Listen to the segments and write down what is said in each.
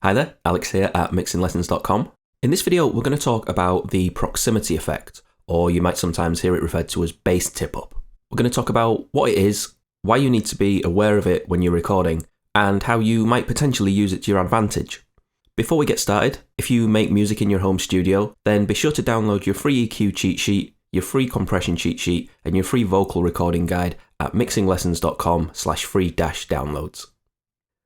Hi there, Alex here at mixinglessons.com. In this video, we're going to talk about the proximity effect, or you might sometimes hear it referred to as bass tip-up. We're going to talk about what it is, why you need to be aware of it when you're recording, and how you might potentially use it to your advantage. Before we get started, if you make music in your home studio, then be sure to download your free EQ cheat sheet, your free compression cheat sheet, and your free vocal recording guide at mixinglessons.com/free-downloads.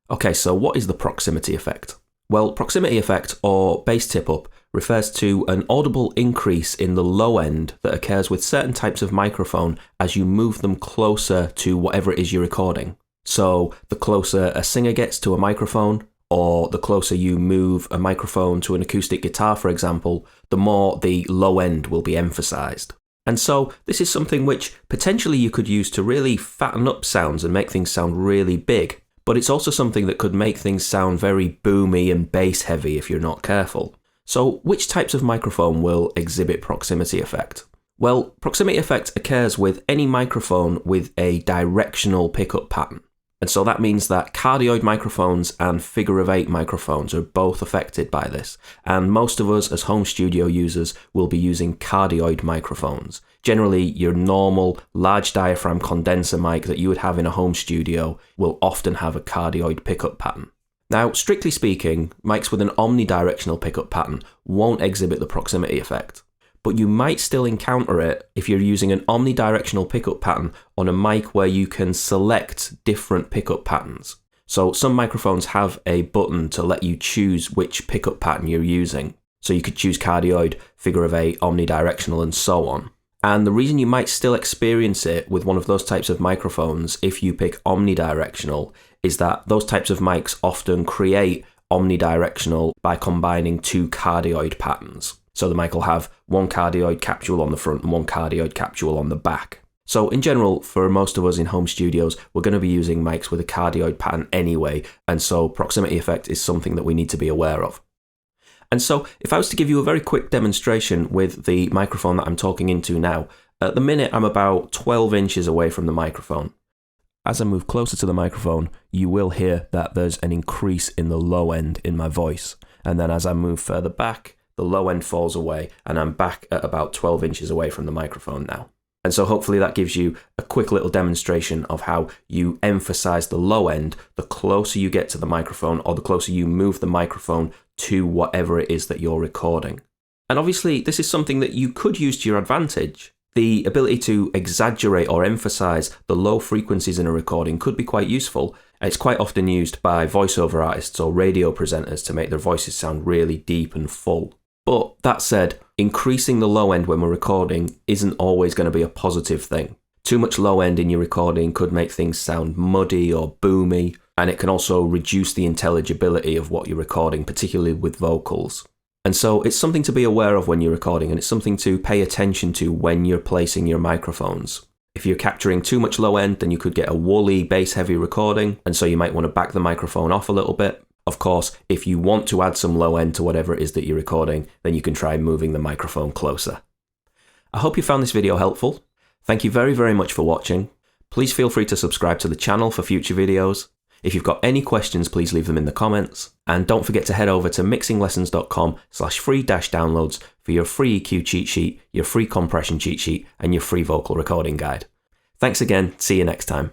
Okay, so what is the proximity effect? Well, proximity effect, or bass tip-up, refers to an audible increase in the low end that occurs with certain types of microphone as you move them closer to whatever it is you're recording. So the closer a singer gets to a microphone, or the closer you move a microphone to an acoustic guitar, for example, the more the low end will be emphasized. And so this is something which potentially you could use to really fatten up sounds and make things sound really big. But it's also something that could make things sound very boomy and bass heavy if you're not careful. So which types of microphone will exhibit proximity effect? Well, proximity effect occurs with any microphone with a directional pickup pattern. And so that means that cardioid microphones and figure-of-8 microphones are both affected by this. And most of us as home studio users will be using cardioid microphones. Generally, your normal large diaphragm condenser mic that you would have in a home studio will often have a cardioid pickup pattern. Now, strictly speaking, mics with an omnidirectional pickup pattern won't exhibit the proximity effect. But you might still encounter it if you're using an omnidirectional pickup pattern on a mic where you can select different pickup patterns. So some microphones have a button to let you choose which pickup pattern you're using. So you could choose cardioid, figure-of-8, omnidirectional, and so on. And the reason you might still experience it with one of those types of microphones if you pick omnidirectional is that those types of mics often create omnidirectional by combining two cardioid patterns. So the mic will have one cardioid capsule on the front and one cardioid capsule on the back. So in general, for most of us in home studios, we're going to be using mics with a cardioid pattern anyway, and so proximity effect is something that we need to be aware of. And so if I was to give you a very quick demonstration with the microphone that I'm talking into now, at the minute I'm about 12 inches away from the microphone. As I move closer to the microphone, you will hear that there's an increase in the low end in my voice. And then as I move further back, the low end falls away and I'm back at about 12 inches away from the microphone now. And so hopefully that gives you a quick little demonstration of how you emphasize the low end the closer you get to the microphone or the closer you move the microphone to whatever it is that you're recording. And obviously this is something that you could use to your advantage. The ability to exaggerate or emphasize the low frequencies in a recording could be quite useful. It's quite often used by voiceover artists or radio presenters to make their voices sound really deep and full. But that said, increasing the low end when we're recording isn't always going to be a positive thing. Too much low end in your recording could make things sound muddy or boomy, and it can also reduce the intelligibility of what you're recording, particularly with vocals. And so it's something to be aware of when you're recording, and it's something to pay attention to when you're placing your microphones. If you're capturing too much low end, then you could get a woolly, bass-heavy recording, and so you might want to back the microphone off a little bit. Of course, if you want to add some low end to whatever it is that you're recording, then you can try moving the microphone closer. I hope you found this video helpful. Thank you very, very much for watching. Please feel free to subscribe to the channel for future videos. If you've got any questions, please leave them in the comments. And don't forget to head over to mixinglessons.com/free-downloads for your free EQ cheat sheet, your free compression cheat sheet, and your free vocal recording guide. Thanks again. See you next time.